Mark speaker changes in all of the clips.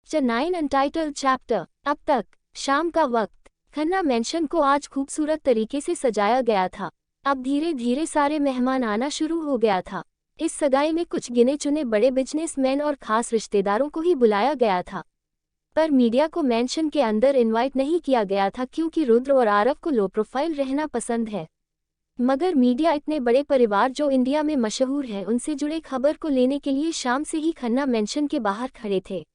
Speaker 1: 9 untitled chapter. अब तक शाम का वक्त खन्ना मेंशन को आज खूबसूरत तरीके से सजाया गया था। अब धीरे धीरे सारे मेहमान आना शुरू हो गया था। इस सगाई में कुछ गिने चुने बड़े बिजनेसमैन और खास रिश्तेदारों को ही बुलाया गया था, पर मीडिया को मेंशन के अंदर इनवाइट नहीं किया गया था क्योंकि रुद्र और आरव को लो प्रोफाइल रहना पसंद है। मगर मीडिया इतने बड़े परिवार जो इंडिया में मशहूर है उनसे जुड़े खबर को लेने के लिए शाम से ही खन्ना मेंशन के बाहर खड़े थे।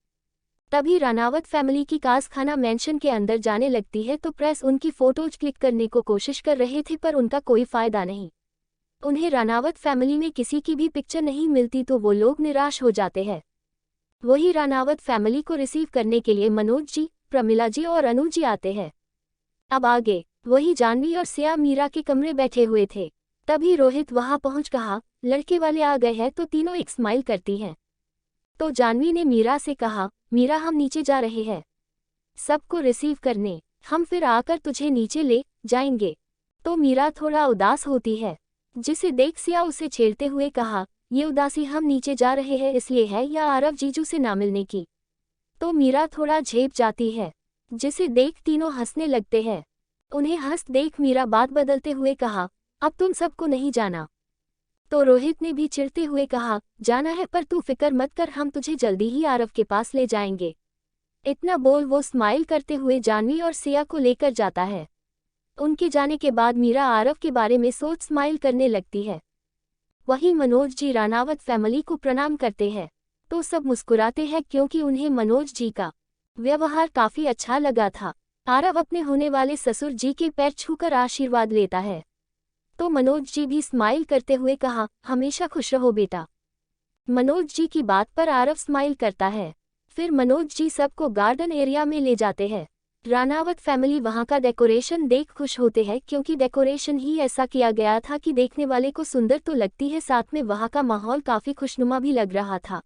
Speaker 1: तभी रानावत फैमिली की कार खन्ना मेंशन के अंदर जाने लगती है तो प्रेस उनकी फोटोज क्लिक करने को कोशिश कर रहे थे, पर उनका कोई फायदा नहीं। उन्हें रानावत फैमिली में किसी की भी पिक्चर नहीं मिलती तो वो लोग निराश हो जाते हैं। वही रानावत फैमिली को रिसीव करने के लिए मनोज जी, प्रमिला जी और अनु जी आते हैं। अब आगे वही जानवी और सिया मीरा के कमरे बैठे हुए थे। तभी रोहित वहां पहुंच कहा, लड़के वाले आ गए हैं, तो तीनों एक स्माइल करती हैं। तो जानवी ने मीरा से कहा, मीरा हम नीचे जा रहे हैं सबको रिसीव करने, हम फिर आकर तुझे नीचे ले जाएंगे। तो मीरा थोड़ा उदास होती है, जिसे देख सिया उसे छेड़ते हुए कहा, ये उदासी हम नीचे जा रहे हैं इसलिए है या आरव जीजू से ना मिलने की। तो मीरा थोड़ा झेप जाती है, जिसे देख तीनों हंसने लगते हैं। उन्हें हंस देख मीरा बात बदलते हुए कहा, अब तुम सबको नहीं जाना। तो रोहित ने भी चिढ़ते हुए कहा, जाना है पर तू फिक्र मत कर, हम तुझे जल्दी ही आरव के पास ले जाएंगे। इतना बोल वो स्माइल करते हुए जानवी और सिया को लेकर जाता है। उनके जाने के बाद मीरा आरव के बारे में सोच स्माइल करने लगती है। वहीं मनोज जी रानावत फैमिली को प्रणाम करते हैं तो सब मुस्कुराते हैं क्योंकि उन्हें मनोज जी का व्यवहार काफी अच्छा लगा था। आरव अपने होने वाले ससुर जी के पैर छूकर आशीर्वाद लेता है तो मनोज जी भी स्माइल करते हुए कहा, हमेशा खुश रहो बेटा। मनोज जी की बात पर आरव स्माइल करता है। फिर मनोज जी सबको गार्डन एरिया में ले जाते हैं। रानावत फैमिली वहां का डेकोरेशन देख खुश होते हैं क्योंकि डेकोरेशन ही ऐसा किया गया था कि देखने वाले को सुंदर तो लगती है, साथ में वहां का माहौल काफी खुशनुमा भी लग रहा था।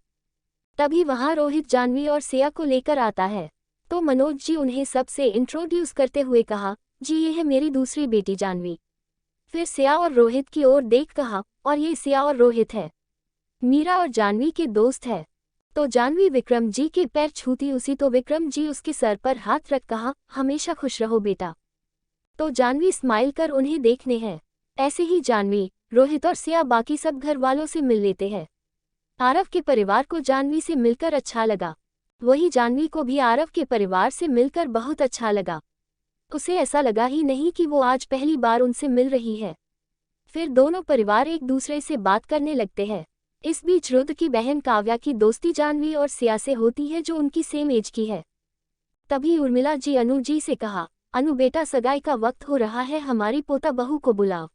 Speaker 1: तभी वहां रोहित जानवी और सिया को लेकर आता है तो मनोज जी उन्हें सबसे इंट्रोड्यूस करते हुए कहा, जी ये है मेरी दूसरी बेटी जानवी। फिर सिया और रोहित की ओर देख कहा, और ये सिया और रोहित है, मीरा और जानवी के दोस्त है। तो जानवी विक्रम जी के पैर छूती उसी तो विक्रम जी उसके सर पर हाथ रख कहा, हमेशा खुश रहो बेटा। तो जानवी स्माइल कर उन्हें देखने हैं। ऐसे ही जानवी, रोहित और सिया बाकी सब घर वालों से मिल लेते हैं। आरव के परिवार को जानवी से मिलकर अच्छा लगा, वही जानवी को भी आरव के परिवार से मिलकर बहुत अच्छा लगा। उसे ऐसा लगा ही नहीं कि वो आज पहली बार उनसे मिल रही है। फिर दोनों परिवार एक दूसरे से बात करने लगते हैं। इस बीच रुद्र की बहन काव्या की दोस्ती जानवी और सिया से होती है जो उनकी सेम एज की है। तभी उर्मिला जी अनु जी से कहा, अनु बेटा सगाई का वक्त हो रहा है, हमारी पोता बहू को बुलाओ।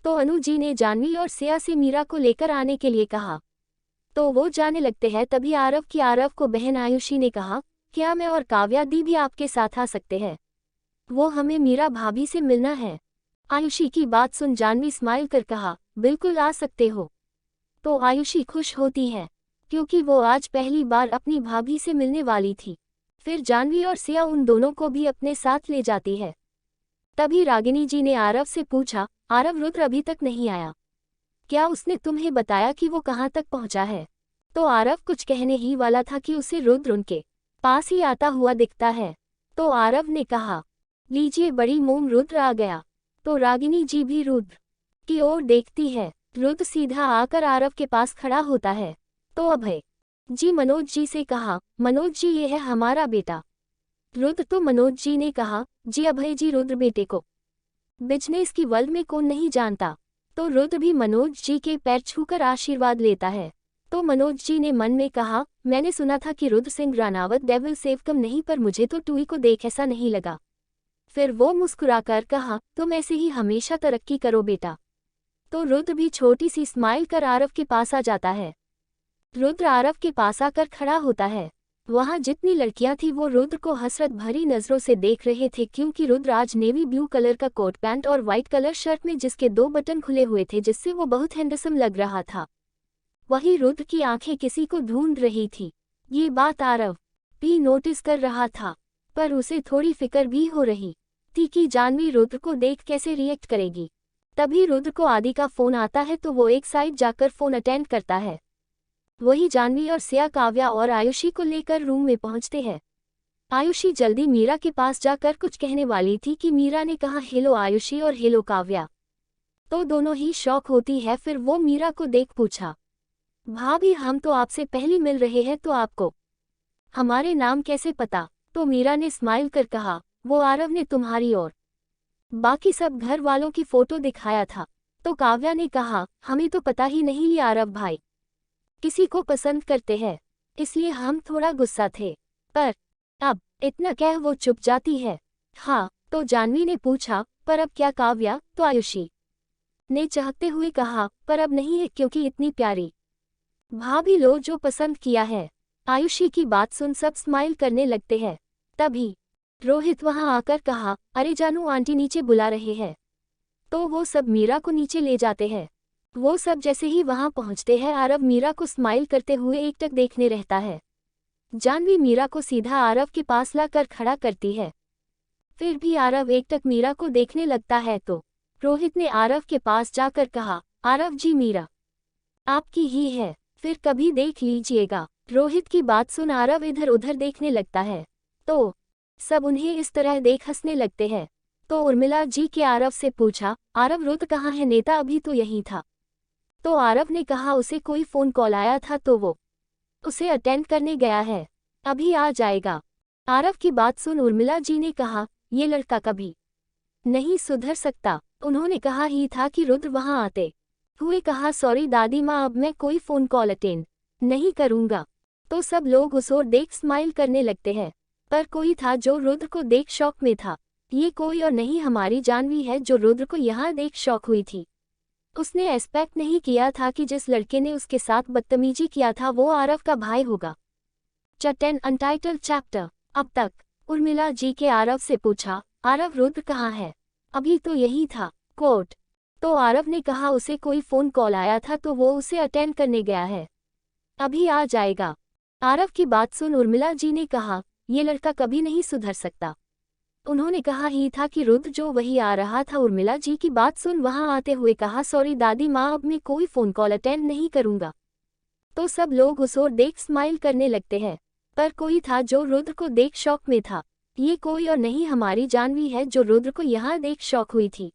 Speaker 1: तो अनु जी ने जानवी और सिया से मीरा को लेकर आने के लिए कहा तो वो जाने लगते हैं। तभी आरव को बहन आयुषी ने कहा, क्या मैं और काव्या दी भी आपके साथ आ सकते हैं, वो हमें मीरा भाभी से मिलना है। आयुषी की बात सुन जानवी स्माइल कर कहा, बिल्कुल आ सकते हो। तो आयुषी खुश होती है क्योंकि वो आज पहली बार अपनी भाभी से मिलने वाली थी। फिर जानवी और सिया उन दोनों को भी अपने साथ ले जाती है। तभी रागिनी जी ने आरव से पूछा, आरव रुद्र अभी तक नहीं आया, क्या उसने तुम्हें बताया कि वो कहाँ तक पहुँचा है? तो आरव कुछ कहने ही वाला था कि उसे रुद्र उनके पास ही आता हुआ दिखता है। तो आरव ने कहा, लीजिए बड़ी मोम, रुद्र आ गया। तो रागिनी जी भी रुद्र की ओर देखती है। रुद्र सीधा आकर आरव के पास खड़ा होता है तो अभय जी मनोज जी से कहा, मनोज जी ये है हमारा बेटा। रुद्र तो मनोज जी ने कहा, जी अभय जी रुद्र बेटे को बिजनेस की वर्ल्ड में कौन नहीं जानता। तो रुद्र भी मनोज जी के पैर छूकर आशीर्वाद लेता है। तो मनोज जी ने मन में कहा, मैंने सुना था कि रुद्र सिंह रानावत डेविल सेव कम नहीं, पर मुझे तो टूई को देख ऐसा नहीं लगा। फिर वो मुस्कुराकर कहा, तुम ऐसे ही हमेशा तरक्की करो बेटा। तो रुद्र भी छोटी सी स्माइल कर आरव के पास आ जाता है। रुद्र आरव के पास आकर खड़ा होता है। वहां जितनी लड़कियां थी वो रुद्र को हसरत भरी नजरों से देख रहे थे क्योंकि रुद्र आज नेवी ब्लू कलर का कोट पैंट और व्हाइट कलर शर्ट में जिसके 2 बटन खुले हुए थे, जिससे वो बहुत हैंडसम लग रहा था। वही रुद्र की आंखें किसी को ढूंढ रही थी। ये बात आरव भी नोटिस कर रहा था, पर उसे थोड़ी फिक्र भी हो रही थी कि जानवी रुद्र को देख कैसे रिएक्ट करेगी। तभी रुद्र को आदि का फोन आता है तो वो एक साइड जाकर फोन अटेंड करता है। वही जानवी और सिया काव्या और आयुषी को लेकर रूम में पहुंचते हैं। आयुषी जल्दी मीरा के पास जाकर कुछ कहने वाली थी कि मीरा ने कहा हेलो आयुषी और हेलो काव्या, तो दोनों ही शॉक होती है। फिर वो मीरा को देख पूछा, भाभी हम तो आपसे पहले मिल रहे हैं, तो आपको हमारे नाम कैसे पता? तो मीरा ने स्माइल कर कहा, वो आरव ने तुम्हारी और बाकी सब घर वालों की फोटो दिखाया था। तो काव्या ने कहा, हमें तो पता ही नहीं ये आरव भाई किसी को पसंद करते हैं, इसलिए हम थोड़ा गुस्सा थे, पर अब इतना कह वो चुप जाती है। हाँ, तो जानवी ने पूछा, पर अब क्या काव्या? तो आयुषी ने चाहते हुए कहा, पर अब नहीं है क्योंकि इतनी प्यारी भाभी लो जो पसंद किया है। आयुषी की बात सुन सब स्माइल करने लगते हैं। तभी रोहित वहां आकर कहा, अरे जानू आंटी नीचे बुला रहे हैं। तो वो सब मीरा को नीचे ले जाते हैं। वो सब जैसे ही वहां पहुंचते हैं, आरव मीरा को स्माइल करते हुए एकटक देखने रहता है। जानवी मीरा को सीधा आरव के पास लाकर खड़ा करती है। फिर भी आरव एकटक मीरा को देखने लगता है तो रोहित ने आरव के पास जाकर कहा, आरव जी मीरा आपकी ही है, फिर कभी देख लीजिएगा। रोहित की बात सुन आरव इधर उधर देखने लगता है तो सब उन्हें इस तरह देख हंसने लगते हैं। तो उर्मिला जी के आरव से पूछा, आरव रुद्र कहाँ है? नेता अभी तो यहीं था। तो आरव ने कहा उसे कोई फोन कॉल आया था तो वो उसे अटेंड करने गया है, अभी आ जाएगा। आरव की बात सुन उर्मिला जी ने कहा, ये लड़का कभी नहीं सुधर सकता। उन्होंने कहा ही था कि रुद्र वहां आते हुए कहा, सॉरी दादी माँ अब मैं कोई फोन कॉल अटेंड नहीं करूंगा। तो सब लोग उस ओर देख स्माइल करने लगते हैं, पर कोई था जो रुद्र को देख शॉक में था। ये कोई और नहीं हमारी जानवी है जो रुद्र को यहाँ देख शॉक हुई थी। उसने एक्सपेक्ट नहीं किया था कि जिस लड़के ने उसके साथ बदतमीजी किया था वो आरव का भाई होगा। Chapter untitled chapter. अब तक उर्मिला जी के आरव से पूछा, आरव रुद्र कहाँ है? अभी तो यही था। कोट। तो आरव ने कहा उसे कोई फोन कॉल आया था तो वो उसे अटेंड करने गया है, अभी आ जाएगा। आरव की बात सुन उर्मिला जी ने कहा, ये लड़का कभी नहीं सुधर सकता। उन्होंने कहा ही था कि रुद्र जो वही आ रहा था। उर्मिला जी की बात सुन वहां आते हुए कहा, सॉरी दादी माँ अब मैं कोई फोन कॉल अटेंड नहीं करूंगा। तो सब लोग उस ओर देख स्माइल करने लगते हैं, पर कोई था जो रुद्र को देख शॉक में था। ये कोई और नहीं हमारी जानवी है जो रुद्र को यहाँ देख शॉक हुई थी।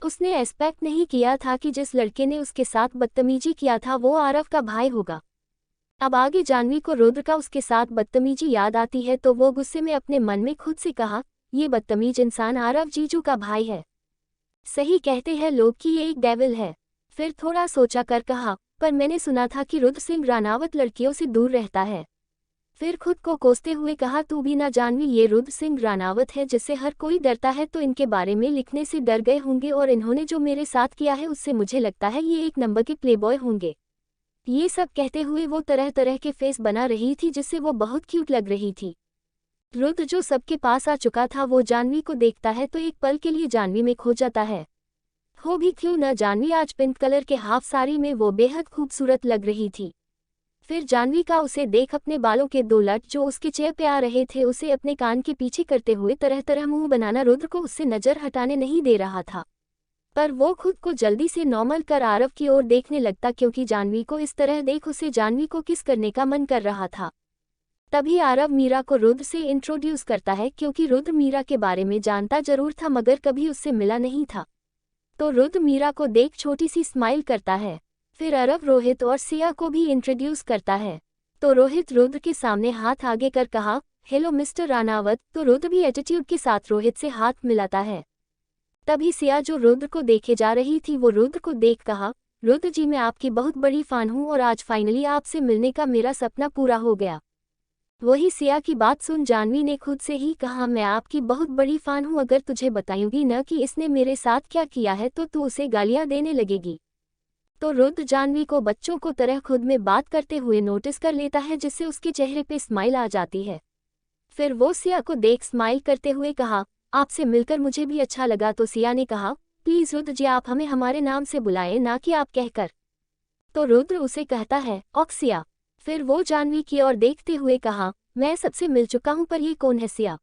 Speaker 1: उसने एक्सपेक्ट नहीं किया था कि जिस लड़के ने उसके साथ बदतमीजी किया था वो आरव का भाई होगा। अब आगे जानवी को रुद्र का उसके साथ बदतमीजी याद आती है तो वो गुस्से में अपने मन में खुद से कहा, ये बदतमीज इंसान आरव जीजू का भाई है। सही कहते हैं लोग कि ये एक डेविल है। फिर थोड़ा सोचा कर कहा, पर मैंने सुना था कि रुद्र सिंह रानावत लड़कियों से दूर रहता है। फिर खुद को कोसते हुए कहा, तू भी ना जानवी ये रुद्र सिंह रानावत है जिससे हर कोई डरता है, तो इनके बारे में लिखने से डर गए होंगे और इन्होंने जो मेरे साथ किया है उससे मुझे लगता है ये एक नंबर के प्लेबॉय होंगे। ये सब कहते हुए वो तरह तरह के फेस बना रही थी जिससे वो बहुत क्यूट लग रही थी। रुद्र जो सबके पास आ चुका था वो जानवी को देखता है तो एक पल के लिए जानवी में खो जाता है। हो भी क्यों न जानवी आज पिंक कलर के हाफ साड़ी में वो बेहद खूबसूरत लग रही थी। फिर जानवी का उसे देख अपने बालों के दो लट जो उसके चेहरे पे आ रहे थे उसे अपने कान के पीछे करते हुए तरह तरह मुंह बनाना रुद्र को उससे नजर हटाने नहीं दे रहा था। पर वो खुद को जल्दी से नॉर्मल कर आरव की ओर देखने लगता क्योंकि जानवी को इस तरह देख उसे जानवी को किस करने का मन कर रहा था। तभी आरव मीरा को रुद्र से इंट्रोड्यूस करता है क्योंकि रुद्र मीरा के बारे में जानता जरूर था मगर कभी उससे मिला नहीं था। तो रुद्र मीरा को देख छोटी सी स्माइल करता है। फिर आरव रोहित और सिया को भी इंट्रोड्यूस करता है। तो रोहित रुद्र के सामने हाथ आगे कर कहा, हेलो मिस्टर रानावत। तो रुद्र भी एटीट्यूड के साथ रोहित से हाथ मिलाता है। तभी सिया जो रुद्र को देखे जा रही थी वो रुद्र को देख कहा, रुद्र जी मैं आपकी बहुत बड़ी फैन हूँ और आज फाइनली आपसे मिलने का मेरा सपना पूरा हो गया। वही सिया की बात सुन जानवी ने खुद से ही कहा, मैं आपकी बहुत बड़ी फैन हूँ, अगर तुझे बताऊंगी न कि इसने मेरे साथ क्या किया है तो तू उसे गालियां देने लगेगी। तो रुद्र जानवी को बच्चों को तरह खुद में बात करते हुए नोटिस कर लेता है जिससे उसके चेहरे पे स्माइल आ जाती है। फिर वो सिया को देख स्माइल करते हुए कहा, आपसे मिलकर मुझे भी अच्छा लगा। तो सिया ने कहा, प्लीज रुद्र जी आप हमें हमारे नाम से बुलाएं ना कि आप कहकर। तो रुद्र उसे कहता है, ऑक्सिया। फिर वो जानवी की ओर देखते हुए कहा, मैं सबसे मिल चुका हूं पर ये कौन है सिया?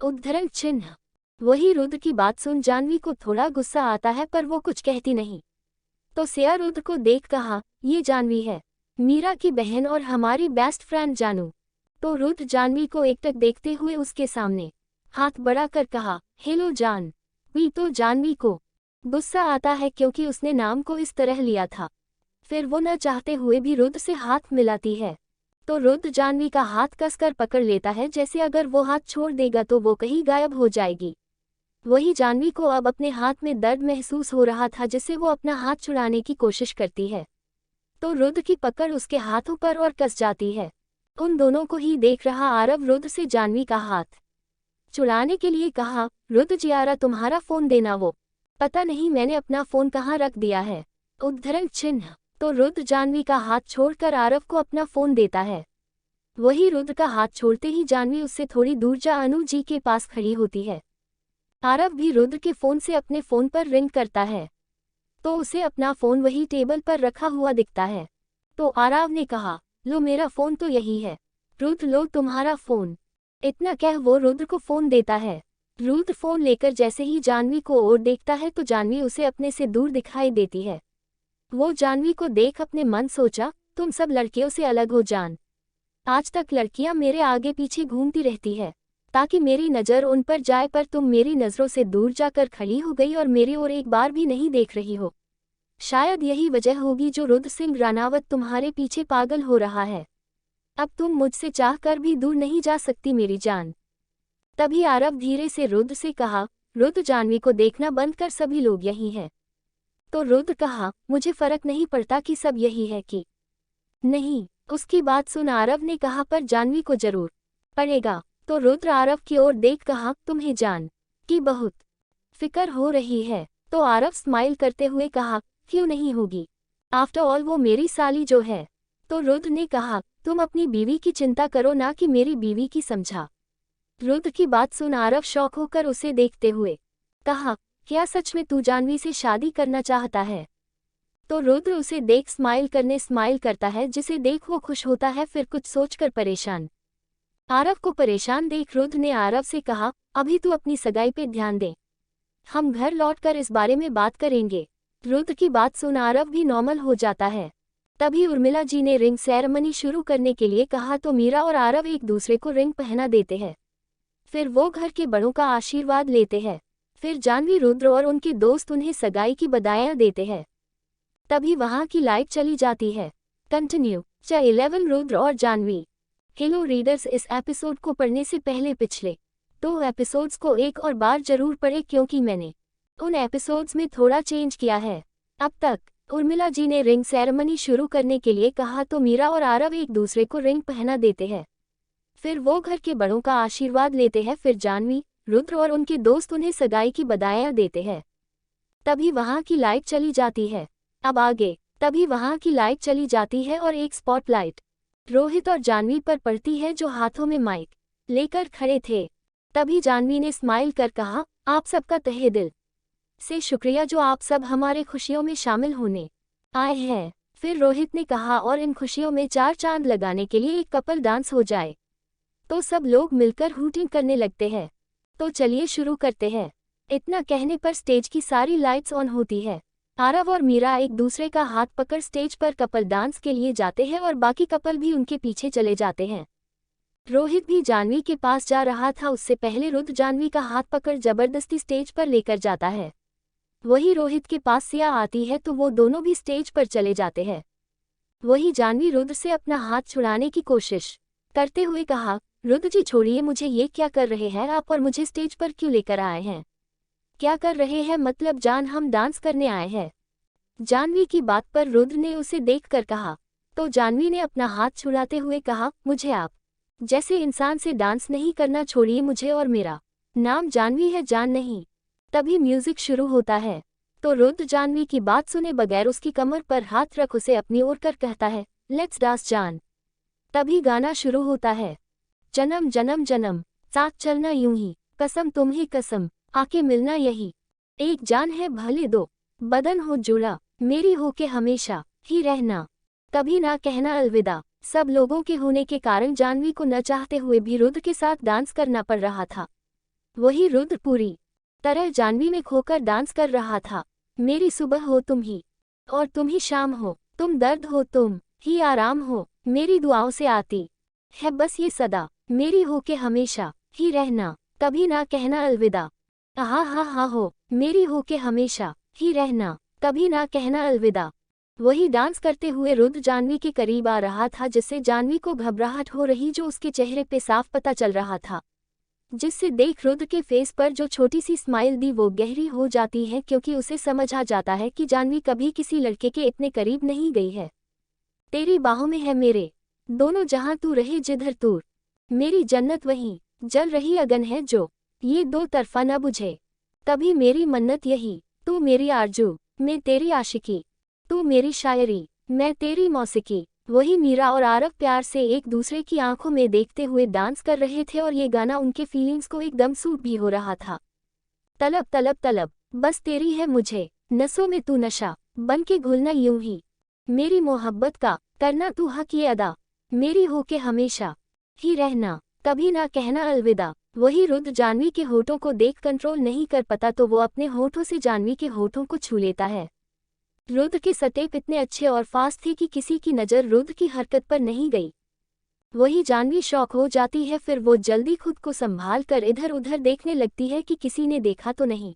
Speaker 1: उद्धरण चिन्ह। वही रुद्र की बात सुन जानवी को थोड़ा गुस्सा आता है पर वो कुछ कहती नहीं। तो सिया रुद्र को देख कहा, ये जानवी है। मीरा की बहन और हमारी बेस्ट फ्रेंड जानू। तो रुद्र जानवी को एकटक देखते हुए उसके सामने हाथ बढ़ाकर कहा, हेलो जान। वी तो जानवी को गुस्सा आता है क्योंकि उसने नाम को इस तरह लिया था। फिर वो न चाहते हुए भी रुद्र से हाथ मिलाती है तो रुद्र जानवी का हाथ कसकर पकड़ लेता है, जैसे अगर वो हाथ छोड़ देगा तो वो कहीं गायब हो जाएगी। वही जानवी को अब अपने हाथ में दर्द महसूस हो रहा था, जिससे वो अपना हाथ छुड़ाने की कोशिश करती है तो रुद्र की पकड़ उसके हाथों पर और कस जाती है। उन दोनों को ही देख रहा आरव रुद्र से जानवी का हाथ छुड़ाने के लिए कहा, रुद्र जियारा तुम्हारा फोन देना। वो पता नहीं मैंने अपना फोन कहाँ रख दिया है। उद्धरण चिन्ह। तो रुद्र जानवी का हाथ छोड़कर आरव को अपना फोन देता है। वही रुद्र का हाथ छोड़ते ही जानवी उससे थोड़ी दूर जा अनु जी के पास खड़ी होती है। आरव भी रुद्र के फोन से अपने फोन पर रिंग करता है तो उसे अपना फोन वही टेबल पर रखा हुआ दिखता है। तो आरव ने कहा, लो मेरा फोन तो यही है। रुद्र लो तुम्हारा फोन। इतना कह वो रुद्र को फोन देता है। रुद्र फोन लेकर जैसे ही जानवी को और देखता है तो जानवी उसे अपने से दूर दिखाई देती है। वो जानवी को देख अपने मन सोचा, तुम सब लड़कियों से अलग हो जान। आज तक लड़कियां मेरे आगे पीछे घूमती रहती है ताकि मेरी नज़र उन पर जाए, पर तुम मेरी नज़रों से दूर जाकर खड़ी हो गई और मेरी ओर एक बार भी नहीं देख रही हो। शायद यही वजह होगी जो रुद्र सिंह रानावत तुम्हारे पीछे पागल हो रहा है। अब तुम मुझसे चाह कर भी दूर नहीं जा सकती मेरी जान। तभी आरव धीरे से रुद्र से कहा, रुद्र जानवी को देखना बंद कर, सभी लोग यही हैं। तो रुद्र कहा, मुझे फर्क नहीं पड़ता कि सब यही है कि नहीं। उसकी बात सुन आरव ने कहा, पर जानवी को जरूर पड़ेगा। तो रुद्र आरव की ओर देख कहा, तुम्हें जान की बहुत फिक्र हो रही है। तो आरव स्माइल करते हुए कहा, क्यों नहीं होगी, आफ्टर ऑल वो मेरी साली जो है। तो रुद्र ने कहा, तुम अपनी बीवी की चिंता करो ना कि मेरी बीवी की, समझा। रुद्र की बात सुन आरव शौक होकर उसे देखते हुए कहा, क्या सच में तू जानवी से शादी करना चाहता है। तो रुद्र उसे देख स्माइल करता है, जिसे देख वो खुश होता है, फिर कुछ सोचकर परेशान। आरव को परेशान देख रुद्र ने आरव से कहा, अभी तू अपनी सगाई पे ध्यान दे, हम घर लौटकर इस बारे में बात करेंगे। रुद्र की बात सुन आरव भी नॉर्मल हो जाता है। तभी उर्मिला जी ने रिंग सेरेमनी शुरू करने के लिए कहा तो मीरा और आरव एक दूसरे को रिंग पहना देते हैं। फिर वो घर के बड़ों का आशीर्वाद लेते हैं। फिर जानवी, रुद्र और उनके दोस्त उन्हें सगाई की बधाइयां देते हैं। तभी वहां की लाइट चली जाती है। कंटिन्यू। च 11 रुद्र और जानवी। हेलो रीडर्स, इस एपिसोड को पढ़ने से पहले पिछले 2 एपिसोड्स को एक और बार जरूर पढ़े क्योंकि मैंने उन एपिसोड्स में थोड़ा चेंज किया है। अब तक उर्मिला जी ने रिंग सेरेमनी शुरू करने के लिए कहा तो मीरा और आरव एक दूसरे को रिंग पहना देते हैं। फिर वो घर के बड़ों का आशीर्वाद लेते हैं। फिर जानवी, रुद्र और उनके दोस्त उन्हें सगाई की बधाइयां देते हैं। तभी वहां की लाइट चली जाती है। अब आगे। तभी वहां की लाइट चली जाती है और एक स्पॉटलाइट रोहित और जानवी पर पड़ती है, जो हाथों में माइक लेकर खड़े थे। तभी जानवी ने स्माइल कर कहा, आप सबका तहे दिल से शुक्रिया जो आप सब हमारे खुशियों में शामिल होने आए हैं। फिर रोहित ने कहा, और इन खुशियों में 4 चांद लगाने के लिए एक कपल डांस हो जाए। तो सब लोग मिलकर हूटिंग करने लगते हैं। तो चलिए शुरू करते हैं। इतना कहने पर स्टेज की सारी लाइट्स ऑन होती है। आरव और मीरा एक दूसरे का हाथ पकड़ स्टेज पर कपल डांस के लिए जाते हैं और बाकी कपल भी उनके पीछे चले जाते हैं। रोहित भी जानवी के पास जा रहा था, उससे पहले रुद्र जानवी का हाथ पकड़ जबरदस्ती स्टेज पर लेकर जाता है। वही रोहित के पास सिया आती है तो वो दोनों भी स्टेज पर चले जाते हैं। वही जानवी रुद्र से अपना हाथ छुड़ाने की कोशिश करते हुए कहा, रुद्र जी छोड़िए मुझे, ये क्या कर रहे हैं आप और मुझे स्टेज पर क्यों लेकर आए हैं। क्या कर रहे हैं मतलब जान, हम डांस करने आए हैं। जानवी की बात पर रुद्र ने उसे देखकर कहा। तो जानवी ने अपना हाथ छुड़ाते हुए कहा, मुझे आप जैसे इंसान से डांस नहीं करना, छोड़िए मुझे, और मेरा नाम जानवी है, जान नहीं। तभी म्यूजिक शुरू होता है। तो रुद्र जानवी की बात सुने बगैर उसकी कमर पर हाथ रख उसे अपनी ओर कर कहता है, लेट्स डांस जान। तभी गाना शुरू होता है। जन्म जन्म जन्म साथ चलना यूं ही, कसम तुम्हें कसम, आके मिलना यही, एक जान है भले दो, बदन हो जुड़ा, मेरी हो के हमेशा ही रहना, कभी ना कहना अलविदा। सब लोगों के होने के कारण जानवी को न चाहते हुए भी रुद्र के साथ डांस करना पड़ रहा था। वही रुद्र पूरी तरह जानवी में खोकर डांस कर रहा था। मेरी सुबह हो तुम ही, और तुम ही शाम हो, तुम दर्द हो तुम ही आराम हो, मेरी दुआओं से आती है बस ये सदा, मेरी हो के हमेशा ही रहना, कभी ना कहना अलविदा। आहा हा हा हो, मेरी हो के हमेशा ही रहना, कभी ना कहना अलविदा। वही डांस करते हुए रुद्र जाह्नवी के करीब आ रहा था, जिससे जाह्नवी को घबराहट हो रही जो उसके चेहरे पे साफ पता चल रहा था, जिससे देख रुद्र के फेस पर जो छोटी सी स्माइल दी वो गहरी हो जाती है, क्योंकि उसे समझ आ जाता है कि जाह्नवी कभी किसी लड़के के इतने करीब नहीं गई है। तेरी बाहों में है मेरे दोनों जहां, तू रहे जिधर तू, मेरी जन्नत वहीं जल रही अगन है जो, ये दो तरफा न बुझे, तभी मेरी मन्नत यही, तू मेरी आरजू, मैं तेरी आशिकी, तू मेरी शायरी, मैं तेरी मौसीकी। वही मीरा और आरव प्यार से एक दूसरे की आंखों में देखते हुए डांस कर रहे थे और ये गाना उनके फीलिंग्स को एकदम सूट भी हो रहा था। तलब तलब तलब, बस तेरी है मुझे, नसों में तू नशा, बन के घुलना यूं ही, मेरी मोहब्बत का करना तू हक ये अदा, मेरी हो के हमेशा ही रहना, कभी ना कहना अलविदा। वही रुद्र जाह्नवी के होठों को देख कंट्रोल नहीं कर पाता तो वो अपने होठों से जाह्नवी के होठों को छू लेता है। रुद्र के स्टेप इतने अच्छे और फास्ट थे कि किसी की नज़र रुद्र की हरकत पर नहीं गई। वही जाह्नवी शॉक हो जाती है, फिर वो जल्दी खुद को संभाल कर इधर उधर देखने लगती है कि किसी ने देखा तो नहीं।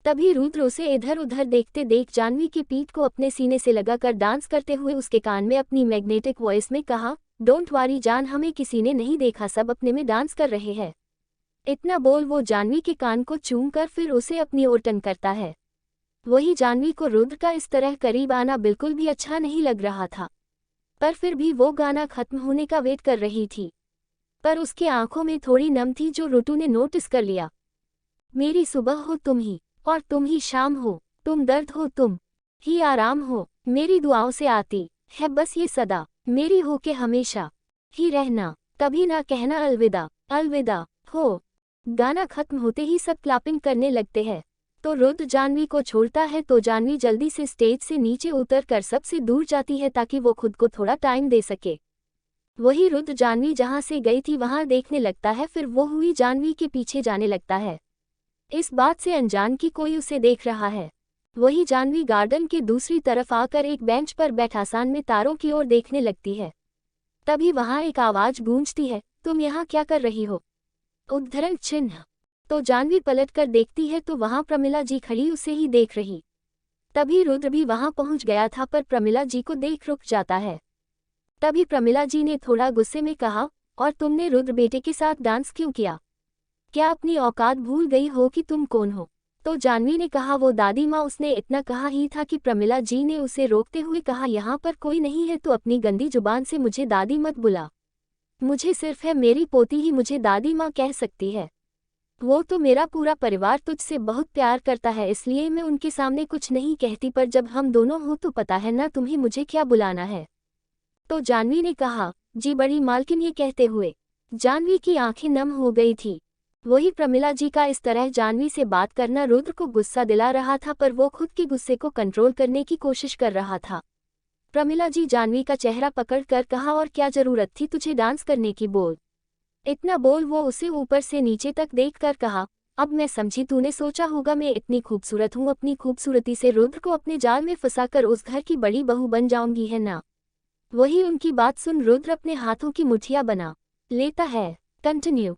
Speaker 1: तभी रुद्र उसे इधर उधर देखते देख जाह्नवी की पीठ को अपने सीने से लगाकर डांस करते हुए उसके कान में अपनी मैग्नेटिक वॉइस में कहा, डोंट वरी जान, हमें किसी ने नहीं देखा, सब अपने में डांस कर रहे हैं। इतना बोल वो जाह्नवी के कान को चूमकर फिर उसे अपनी ओर टर्न करता है। वही जाह्नवी को रुद्र का इस तरह करीब आना बिल्कुल भी अच्छा नहीं लग रहा था, पर फिर भी वो गाना खत्म होने का वेट कर रही थी। पर उसकी आंखों में थोड़ी नम थी जो रुतु ने नोटिस कर लिया। मेरी सुबह हो तुम ही, और तुम ही शाम हो, तुम दर्द हो तुम ही आराम हो, मेरी दुआओं से आती है बस ये सदा, मेरी हो के हमेशा ही रहना, कभी ना कहना अलविदा। अलविदा हो। गाना खत्म होते ही सब क्लैपिंग करने लगते हैं, तो रुद्र जाह्नवी को छोड़ता है तो जाह्नवी जल्दी से स्टेज से नीचे उतर कर सबसे दूर जाती है ताकि वो खुद को थोड़ा टाइम दे सके। वही रुद्र जाह्नवी जहां से गई थी वहां देखने लगता है, फिर वो हुई जाह्नवी के पीछे जाने लगता है, इस बात से अनजान कि कोई उसे देख रहा है। वही जाह्नवी गार्डन के दूसरी तरफ आकर एक बेंच पर बैठ आसमान में तारों की ओर देखने लगती है। तभी वहां एक आवाज गूंजती है, तुम यहाँ क्या कर रही हो? उद्धरण चिन्ह। तो जाह्नवी पलट कर देखती है तो वहां प्रमिला जी खड़ी उसे ही देख रही। तभी रुद्र भी वहां पहुंच गया था, पर प्रमिला जी को देख रुक जाता है। तभी प्रमिला जी ने थोड़ा गुस्से में कहा, और तुमने रुद्र बेटे के साथ डांस क्यों किया? क्या अपनी औकात भूल गई हो कि तुम कौन हो? तो जाह्नवी ने कहा, वो दादी माँ, उसने इतना कहा ही था कि प्रमिला जी ने उसे रोकते हुए कहा, यहाँ पर कोई नहीं है तो अपनी गंदी जुबान से मुझे दादी मत बुला, मुझे सिर्फ है मेरी पोती ही मुझे दादी माँ कह सकती है। वो तो मेरा पूरा परिवार तुझसे बहुत प्यार करता है, इसलिए मैं उनके सामने कुछ नहीं कहती, पर जब हम दोनों हो तो पता है ना तुम्हें मुझे क्या बुलाना है। तो जाह्नवी ने कहा, जी बड़ी मालकिन। ये कहते हुए जाह्नवी की आंखें नम हो गई थी। वही प्रमिला जी का इस तरह जाह्नवी से बात करना रुद्र को गुस्सा दिला रहा था, पर वो खुद के गुस्से को कंट्रोल करने की कोशिश कर रहा था। प्रमिला जी जाह्नवी का चेहरा पकड़ कर कहा, और क्या जरूरत थी तुझे डांस करने की? बोल। इतना बोल वो उसे ऊपर से नीचे तक देखकर कहा, अब मैं समझी, तूने सोचा होगा मैं इतनी खूबसूरत हूँ, अपनी खूबसूरती से रुद्र को अपने जाल में फंसाकर उस घर की बड़ी बहू बन जाऊंगी, है ना? वही उनकी बात सुन रुद्र अपने हाथों की मुठ्ठियां बना लेता है। कंटिन्यू।